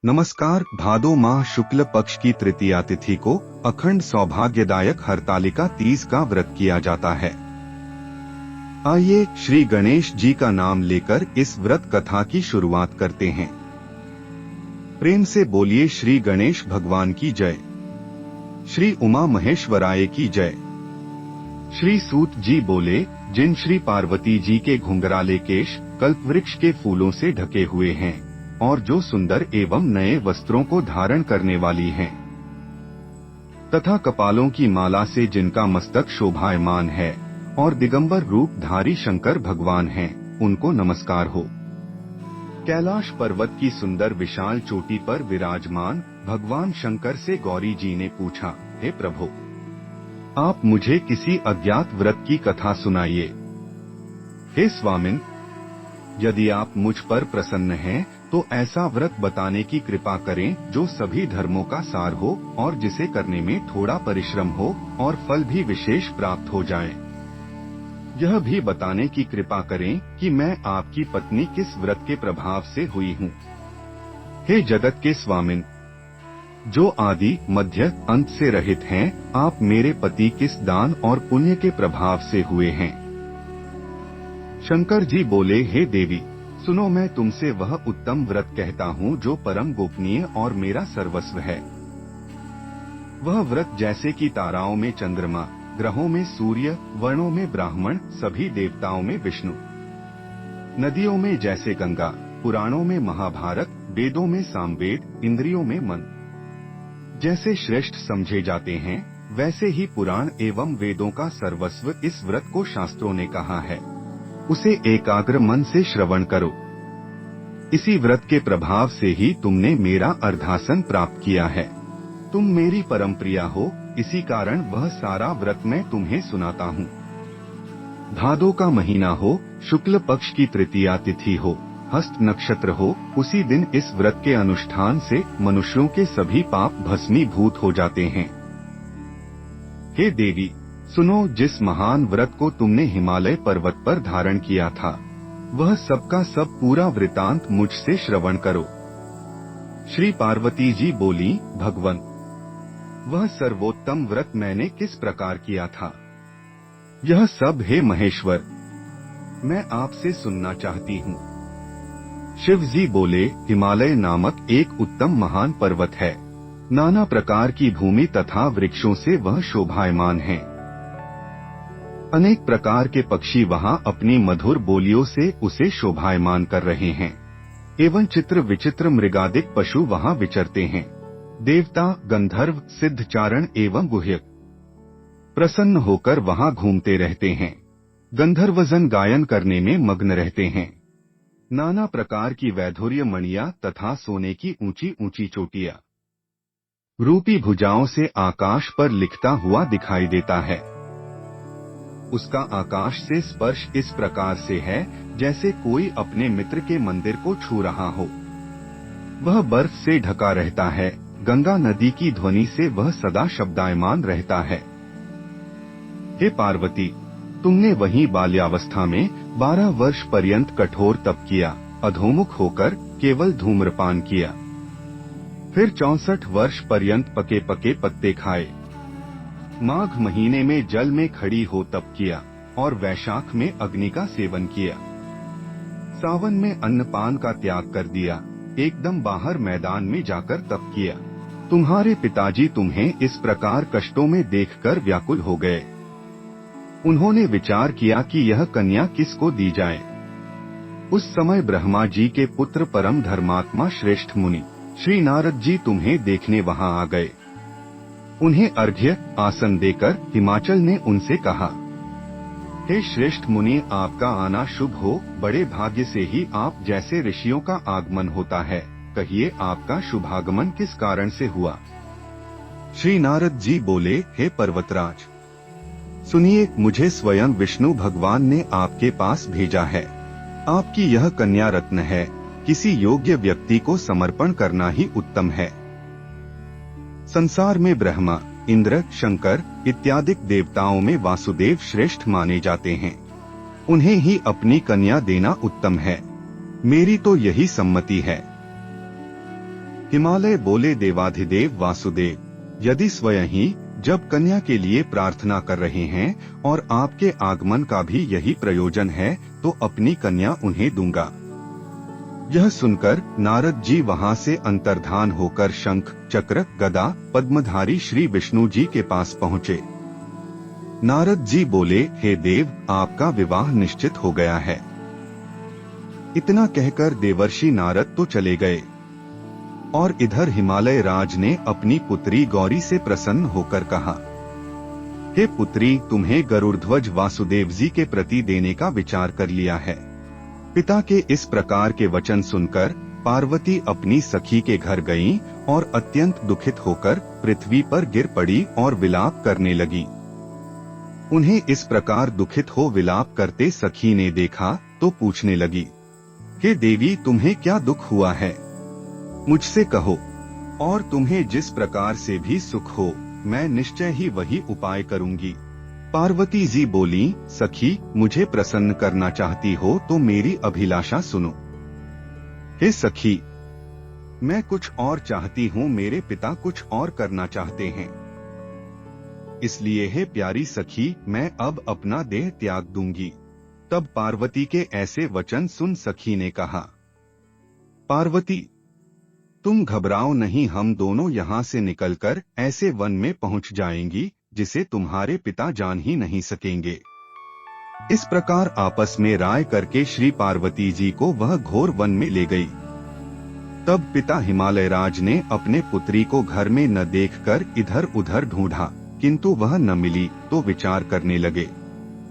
नमस्कार। भादो माह शुक्ल पक्ष की तृतीया तिथि को अखंड सौभाग्यदायक हरतालिका तीज का व्रत किया जाता है। आइए श्री गणेश जी का नाम लेकर इस व्रत कथा की शुरुआत करते हैं। प्रेम से बोलिए श्री गणेश भगवान की जय, श्री उमा महेश्वराय की जय। श्री सूत जी बोले, जिन श्री पार्वती जी के घुंघराले केश कल्पवृक्ष के फूलों से ढके हुए हैं और जो सुंदर एवं नए वस्त्रों को धारण करने वाली हैं, तथा कपालों की माला से जिनका मस्तक शोभायमान है और दिगंबर रूप धारी शंकर भगवान हैं, उनको नमस्कार हो। कैलाश पर्वत की सुंदर विशाल चोटी पर विराजमान भगवान शंकर से गौरी जी ने पूछा, हे प्रभु, आप मुझे किसी अज्ञात व्रत की कथा सुनाइए। हे स्वामिन, यदि आप मुझ पर प्रसन्न हैं तो ऐसा व्रत बताने की कृपा करें जो सभी धर्मों का सार हो और जिसे करने में थोड़ा परिश्रम हो और फल भी विशेष प्राप्त हो जाए। यह भी बताने की कृपा करें कि मैं आपकी पत्नी किस व्रत के प्रभाव से हुई हूँ। हे जगत के स्वामिन, जो आदि मध्य अंत से रहित हैं, आप मेरे पति किस दान और पुण्य के प्रभाव से हुए हैं। शंकर जी बोले, हे देवी, सुनो, मैं तुमसे वह उत्तम व्रत कहता हूँ जो परम गोपनीय और मेरा सर्वस्व है। वह व्रत जैसे कि ताराओं में चंद्रमा, ग्रहों में सूर्य, वर्णों में ब्राह्मण, सभी देवताओं में विष्णु, नदियों में जैसे गंगा, पुराणों में महाभारत, वेदों में सामवेद, इंद्रियों में मन जैसे श्रेष्ठ समझे जाते हैं, वैसे ही पुराण एवं वेदों का सर्वस्व इस व्रत को शास्त्रों ने कहा है। उसे एकाग्र मन से श्रवण करो। इसी व्रत के प्रभाव से ही तुमने मेरा अर्धासन प्राप्त किया है। तुम मेरी परम प्रिया हो, इसी कारण वह सारा व्रत मैं तुम्हें सुनाता हूँ। भादो का महीना हो, शुक्ल पक्ष की तृतीया तिथि हो, हस्त नक्षत्र हो, उसी दिन इस व्रत के अनुष्ठान से मनुष्यों के सभी पाप भस्मीभूत हो जाते हैं। हे देवी, सुनो, जिस महान व्रत को तुमने हिमालय पर्वत पर धारण किया था, वह सबका सब पूरा वृतांत मुझसे श्रवण करो। श्री पार्वती जी बोली, भगवन, वह सर्वोत्तम व्रत मैंने किस प्रकार किया था, यह सब हे महेश्वर मैं आपसे सुनना चाहती हूँ। शिव जी बोले, हिमालय नामक एक उत्तम महान पर्वत है। नाना प्रकार की भूमि तथा वृक्षों से वह शोभायमान है। अनेक प्रकार के पक्षी वहाँ अपनी मधुर बोलियों से उसे शोभायमान कर रहे हैं एवं चित्र विचित्र मृगादिक पशु वहाँ विचरते हैं। देवता, गंधर्व, सिद्धचारण एवं गुह्यक प्रसन्न होकर वहाँ घूमते रहते हैं। गंधर्वजन गायन करने में मग्न रहते हैं। नाना प्रकार की वैधुर्य मणियां तथा सोने की ऊंची ऊंची चोटियां रूपी भुजाओं से आकाश पर लिखता हुआ दिखाई देता है। उसका आकाश से स्पर्श इस प्रकार से है जैसे कोई अपने मित्र के मंदिर को छू रहा हो। वह बर्फ से ढका रहता है। गंगा नदी की ध्वनि से वह सदा शब्दायमान रहता है। हे पार्वती, तुमने वहीं बाल्यावस्था में 12 वर्ष पर्यंत कठोर तप किया, अधोमुख होकर केवल धूम्रपान किया। फिर 64 वर्ष पर्यंत पके पके पत्ते खाए। माघ महीने में जल में खड़ी हो तप किया और वैशाख में अग्नि का सेवन किया। सावन में अन्नपान का त्याग कर दिया। एकदम बाहर मैदान में जाकर तप किया। तुम्हारे पिताजी तुम्हें इस प्रकार कष्टों में देखकर व्याकुल हो गए। उन्होंने विचार किया कि यह कन्या किसको दी जाए। उस समय ब्रह्मा जी के पुत्र परम धर्मात्मा श्रेष्ठ मुनि श्री नारद जी तुम्हें देखने वहां आ गए। उन्हें अर्घ्य आसन देकर हिमाचल ने उनसे कहा, हे श्रेष्ठ मुनि, आपका आना शुभ हो। बड़े भाग्य से ही आप जैसे ऋषियों का आगमन होता है। कहिए, आपका शुभागमन किस कारण से हुआ। श्री नारद जी बोले, हे पर्वतराज, सुनिए, मुझे स्वयं विष्णु भगवान ने आपके पास भेजा है। आपकी यह कन्या रत्न है। किसी योग्य व्यक्ति को समर्पण करना ही उत्तम है। संसार में ब्रह्मा, इंद्र, शंकर इत्यादि देवताओं में वासुदेव श्रेष्ठ माने जाते हैं। उन्हें ही अपनी कन्या देना उत्तम है। मेरी तो यही सम्मति है। हिमालय बोले, देवाधिदेव वासुदेव, यदि स्वयं ही जब कन्या के लिए प्रार्थना कर रहे हैं और आपके आगमन का भी यही प्रयोजन है, तो अपनी कन्या उन्हें दूंगा। यह सुनकर नारद जी वहां से अंतर्धान होकर शंख, चक्र, गदा, पद्मधारी श्री विष्णु जी के पास पहुँचे। नारद जी बोले, हे देव, आपका विवाह निश्चित हो गया है। इतना कहकर देवर्षि नारद तो चले गए और इधर हिमालय राज ने अपनी पुत्री गौरी से प्रसन्न होकर कहा, हे पुत्री, तुम्हें गरुड़ध्वज वासुदेव जी के प्रति देने का विचार कर लिया है। पिता के इस प्रकार के वचन सुनकर पार्वती अपनी सखी के घर गईं और अत्यंत दुखित होकर पृथ्वी पर गिर पड़ी और विलाप करने लगी। उन्हें इस प्रकार दुखित हो विलाप करते सखी ने देखा तो पूछने लगी, हे देवी, तुम्हें क्या दुख हुआ है? मुझसे कहो, और तुम्हें जिस प्रकार से भी सुख हो, मैं निश्चय ही वही उपाय करूंगी। पार्वती जी बोली, सखी, मुझे प्रसन्न करना चाहती हो तो मेरी अभिलाषा सुनो। हे सखी, मैं कुछ और चाहती हूँ, मेरे पिता कुछ और करना चाहते हैं। इसलिए हे प्यारी सखी, मैं अब अपना देह त्याग दूंगी। तब पार्वती के ऐसे वचन सुन सखी ने कहा, पार्वती, तुम घबराओ नहीं, हम दोनों यहाँ से निकलकर ऐसे वन में पहुँच जाएंगी जिसे तुम्हारे पिता जान ही नहीं सकेंगे। इस प्रकार आपस में राय करके श्री पार्वती जी को वह घोर वन में ले गई। तब पिता हिमालय राज ने अपने पुत्री को घर में न देखकर इधर उधर ढूंढा, किंतु वह न मिली तो विचार करने लगे,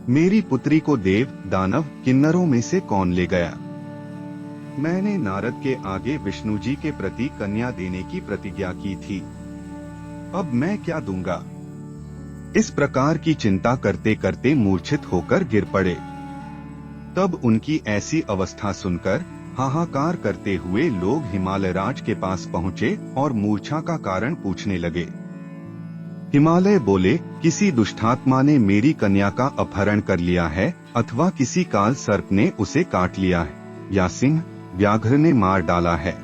मेरी पुत्री को देव, दानव, किन्नरों में से कौन ले गया? मैंने नारद के आगे विष्णु जी के प्रति कन्या देने की प्रतिज्ञा की थी, अब मैं क्या दूंगा? इस प्रकार की चिंता करते करते मूर्छित होकर गिर पड़े। तब उनकी ऐसी अवस्था सुनकर हाहाकार करते हुए लोग हिमालय राज के पास पहुँचे और मूर्छा का कारण पूछने लगे। हिमालय बोले, किसी दुष्टात्मा ने मेरी कन्या का अपहरण कर लिया है, अथवा किसी काल सर्प ने उसे काट लिया है, या सिंह, व्याघ्र ने मार डाला है।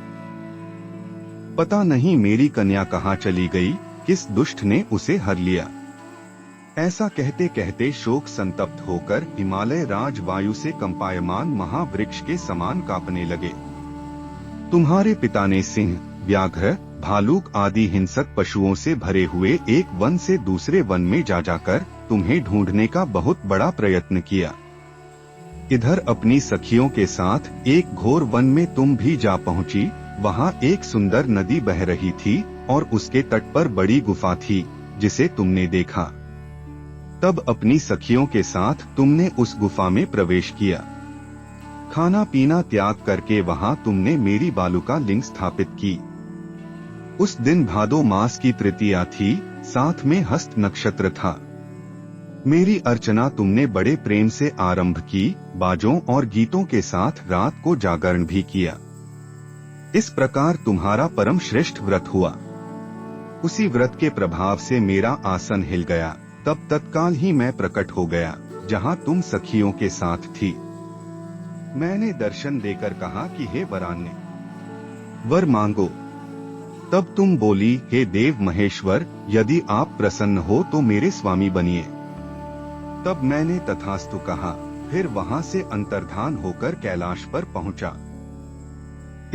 पता नहीं मेरी कन्या कहाँ चली गई, किस दुष्ट ने उसे हर लिया। ऐसा कहते कहते शोक संतप्त होकर हिमालय राज वायु से कंपायमान महावृक्ष के समान कांपने लगे। तुम्हारे पिता ने सिंह, व्याघ्र, भालूक आदि हिंसक पशुओं से भरे हुए एक वन से दूसरे वन में जा जाकर तुम्हें ढूंढने का बहुत बड़ा प्रयत्न किया। इधर अपनी सखियों के साथ एक घोर वन में तुम भी जा पहुंची। वहाँ एक सुंदर नदी बह रही थी और उसके तट पर बड़ी गुफा थी जिसे तुमने देखा। तब अपनी सखियों के साथ तुमने उस गुफा में प्रवेश किया। खाना पीना त्याग करके वहाँ तुमने मेरी बालुका लिंग स्थापित की। उस दिन भादो मास की तृतीया थी, साथ में हस्त नक्षत्र था। मेरी अर्चना तुमने बड़े प्रेम से आरंभ की, बाजों और गीतों के साथ रात को जागरण भी किया। इस प्रकार तुम्हारा परम श्रेष्ठ व्रत हुआ। उसी व्रत के प्रभाव से मेरा आसन हिल गया। तब तत्काल ही मैं प्रकट हो गया जहाँ तुम सखियों के साथ थी। मैंने दर्शन देकर कहा कि हे वरान्य, वर मांगो। तब तुम बोली, हे देव महेश्वर, यदि आप प्रसन्न हो तो मेरे स्वामी बनिए। तब मैंने तथास्तु कहा, फिर वहां से अंतर्धान होकर कैलाश पर पहुंचा।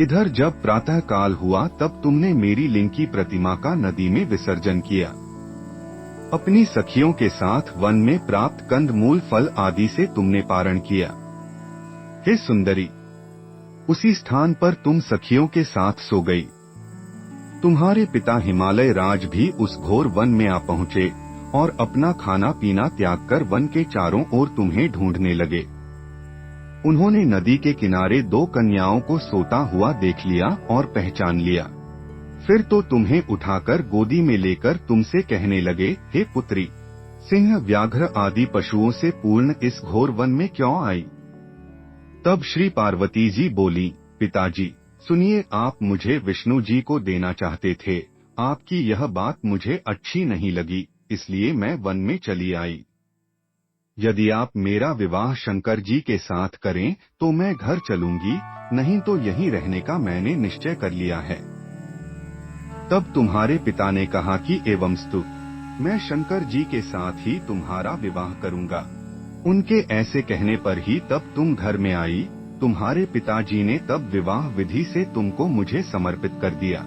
इधर जब प्रातः काल हुआ तब तुमने मेरी लिंग की प्रतिमा का नदी में विसर्जन किया। अपनी सखियों के साथ वन में प्राप्त कंद मूल फल आदि से तुमने पारण किया। हे सुंदरी, उसी स्थान पर तुम सखियों के साथ सो गई। तुम्हारे पिता हिमालय राज भी उस घोर वन में आ पहुँचे और अपना खाना पीना त्याग कर वन के चारों ओर तुम्हें ढूंढने लगे। उन्होंने नदी के किनारे दो कन्याओं को सोता हुआ देख लिया और पहचान लिया। फिर तो तुम्हें उठाकर गोदी में लेकर तुमसे कहने लगे, हे पुत्री, सिंह, व्याघ्र आदि पशुओं से पूर्ण इस घोर वन में क्यों आई? तब श्री पार्वती जी बोली, पिताजी सुनिए, आप मुझे विष्णु जी को देना चाहते थे। आपकी यह बात मुझे अच्छी नहीं लगी, इसलिए मैं वन में चली आई। यदि आप मेरा विवाह शंकर जी के साथ करें तो मैं घर चलूंगी, नहीं तो यहीं रहने का मैंने निश्चय कर लिया है। तब तुम्हारे पिता ने कहा कि एवंस्तु, मैं शंकर जी के साथ ही तुम्हारा विवाह करूंगा। उनके ऐसे कहने पर ही तब तुम घर में आई। तुम्हारे पिताजी ने तब विवाह विधि से तुमको मुझे समर्पित कर दिया।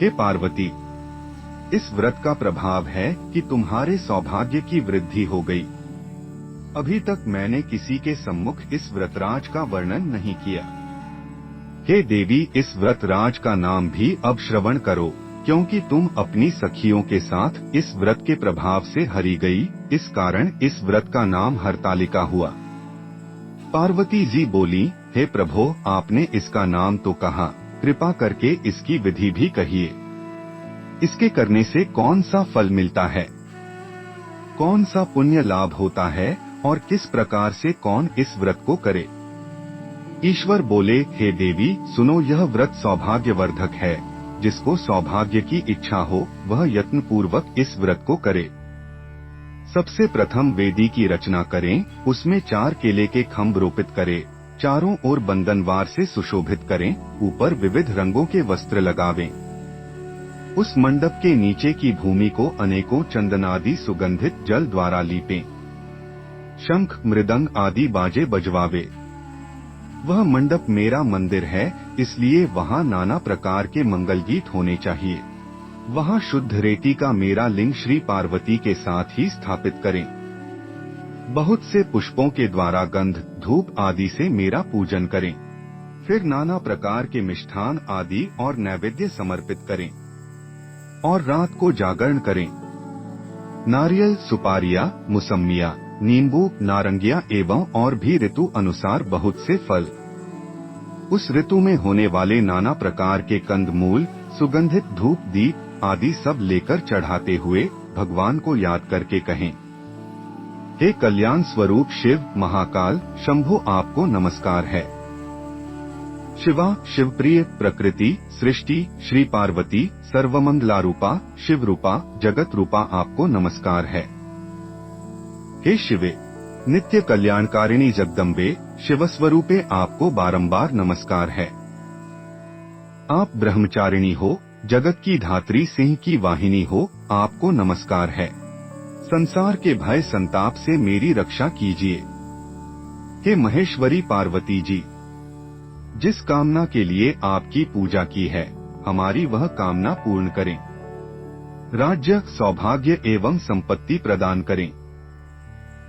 हे पार्वती, इस व्रत का प्रभाव है कि तुम्हारे सौभाग्य की वृद्धि हो गई। अभी तक मैंने किसी के सम्मुख इस व्रतराज का वर्णन नहीं किया। हे देवी, इस व्रतराज का नाम भी अब श्रवण करो, क्योंकि तुम अपनी सखियों के साथ इस व्रत के प्रभाव से हरी गई, इस कारण इस व्रत का नाम हरतालिका हुआ। पार्वती जी बोली, हे प्रभो, आपने इसका नाम तो कहा, कृपा करके इसकी विधि भी कहिए। इसके करने से कौन सा फल मिलता है, कौन सा पुण्य लाभ होता है और किस प्रकार से कौन इस व्रत को करे। ईश्वर बोले, हे देवी सुनो, यह व्रत सौभाग्यवर्धक है। जिसको सौभाग्य की इच्छा हो वह यत्न पूर्वक इस व्रत को करे। सबसे प्रथम वेदी की रचना करें, उसमें 4 केले के खम्भ रोपित करें, चारों ओर बंधनवार से सुशोभित करें, ऊपर विविध रंगों के वस्त्र लगावें। उस मंडप के नीचे की भूमि को अनेकों चंदनादि सुगंधित जल द्वारा लीपें। शंख मृदंग आदि बाजे बजवावे। वह मंडप मेरा मंदिर है, इसलिए वहाँ नाना प्रकार के मंगल गीत होने चाहिए। वहाँ शुद्ध रेती का मेरा लिंग श्री पार्वती के साथ ही स्थापित करें। बहुत से पुष्पों के द्वारा गंध धूप आदि से मेरा पूजन करें। फिर नाना प्रकार के मिष्ठान आदि और नैवेद्य समर्पित करें और रात को जागरण करें। नारियल, सुपारियां, मुसम्मिया, नींबू, नारंगिया एवं और भी ऋतु अनुसार बहुत से फल, उस ऋतु में होने वाले नाना प्रकार के कंदमूल, सुगंधित धूप दीप आदि सब लेकर चढ़ाते हुए भगवान को याद करके कहें, हे कल्याण स्वरूप शिव महाकाल शंभु, आपको नमस्कार है। शिवा शिवप्रिय प्रकृति सृष्टि श्री पार्वती सर्वमंगलारूपा शिव रूपा जगत रूपा, आपको नमस्कार है। हे शिवे नित्य कल्याणकारिणी जगदम्बे शिवस्वरूपे, आपको बारंबार नमस्कार है। आप ब्रह्मचारिणी हो, जगत की धात्री सिंह की वाहिनी हो, आपको नमस्कार है। संसार के भय संताप से मेरी रक्षा कीजिए। हे महेश्वरी पार्वती जी, जिस कामना के लिए आपकी पूजा की है, हमारी वह कामना पूर्ण करें। राज्य सौभाग्य एवं संपत्ति प्रदान करें।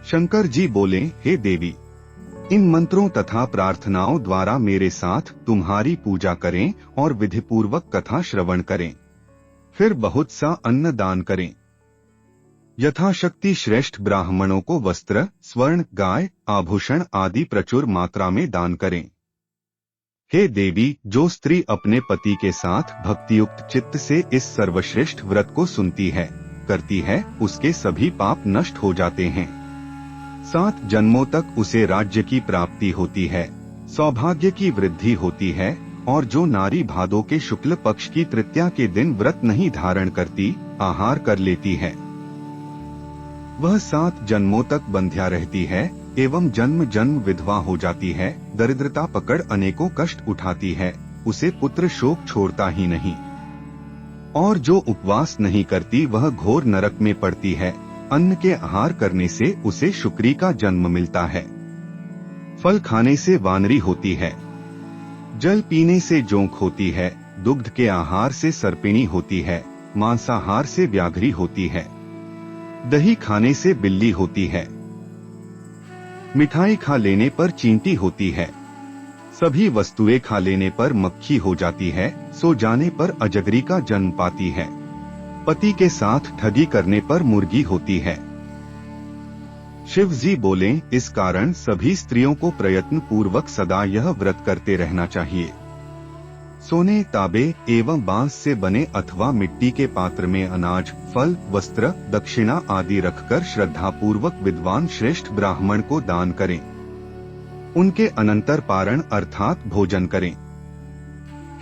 शंकर जी बोले, हे देवी, इन मंत्रों तथा प्रार्थनाओं द्वारा मेरे साथ तुम्हारी पूजा करें और विधिपूर्वक कथा श्रवण करें। फिर बहुत सा अन्न दान करें। यथाशक्ति श्रेष्ठ ब्राह्मणों को वस्त्र, स्वर्ण, गाय, आभूषण आदि प्रचुर मात्रा में दान करें। हे देवी, जो स्त्री अपने पति के साथ भक्तियुक्त चित्त से इस सर्वश्रेष्ठ व्रत को सुनती है, करती है, उसके सभी पाप नष्ट हो जाते हैं। 7 जन्मों तक उसे राज्य की प्राप्ति होती है, सौभाग्य की वृद्धि होती है। और जो नारी भादो के शुक्ल पक्ष की तृतीया के दिन व्रत नहीं धारण करती, आहार कर लेती है, वह 7 जन्मों तक बंध्या रहती है एवं जन्म जन्म विधवा हो जाती है। दरिद्रता पकड़ अनेकों कष्ट उठाती है, उसे पुत्र शोक छोड़ता ही नहीं। और जो उपवास नहीं करती वह घोर नरक में पड़ती है। अन्न के आहार करने से उसे शुक्री का जन्म मिलता है, फल खाने से वानरी होती है, जल पीने से जोंक होती है, दुग्ध के आहार से सर्पिणी होती है, मांसाहार से व्याघ्री होती है, दही खाने से बिल्ली होती है, मिठाई खा लेने पर चींटी होती है, सभी वस्तुएं खा लेने पर मक्खी हो जाती है, सो जाने पर अजगरी का जन्म पाती है, पति के साथ ठगी करने पर मुर्गी होती है। शिव जी बोले, इस कारण सभी स्त्रियों को प्रयत्न पूर्वक सदा यह व्रत करते रहना चाहिए। सोने, तांबे एवं बांस से बने अथवा मिट्टी के पात्र में अनाज, फल, वस्त्र, दक्षिणा आदि रखकर श्रद्धा पूर्वक विद्वान श्रेष्ठ ब्राह्मण को दान करें। उनके अनंतर पारण अर्थात भोजन करें।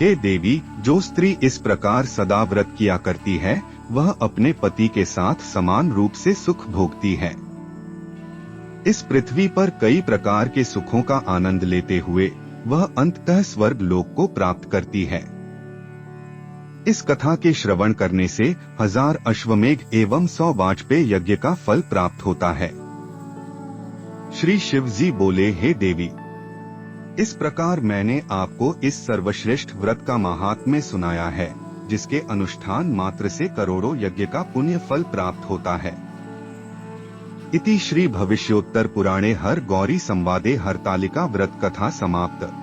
हे देवी, जो स्त्री इस प्रकार सदा व्रत किया करती है, वह अपने पति के साथ समान रूप से सुख भोगती है। इस पृथ्वी पर कई प्रकार के सुखों का आनंद लेते हुए वह अंततः स्वर्ग लोक को प्राप्त करती है। इस कथा के श्रवण करने से 1000 अश्वमेघ एवं 100 वाजपेय यज्ञ का फल प्राप्त होता है। श्री शिव जी बोले, हे देवी, इस प्रकार मैंने आपको इस सर्वश्रेष्ठ व्रत का महात्म्य सुनाया है, जिसके अनुष्ठान मात्र से करोड़ों यज्ञ का पुण्य फल प्राप्त होता है। इति श्री भविष्योत्तर पुराणे हर गौरी संवादे हरतालिका व्रत कथा समाप्त।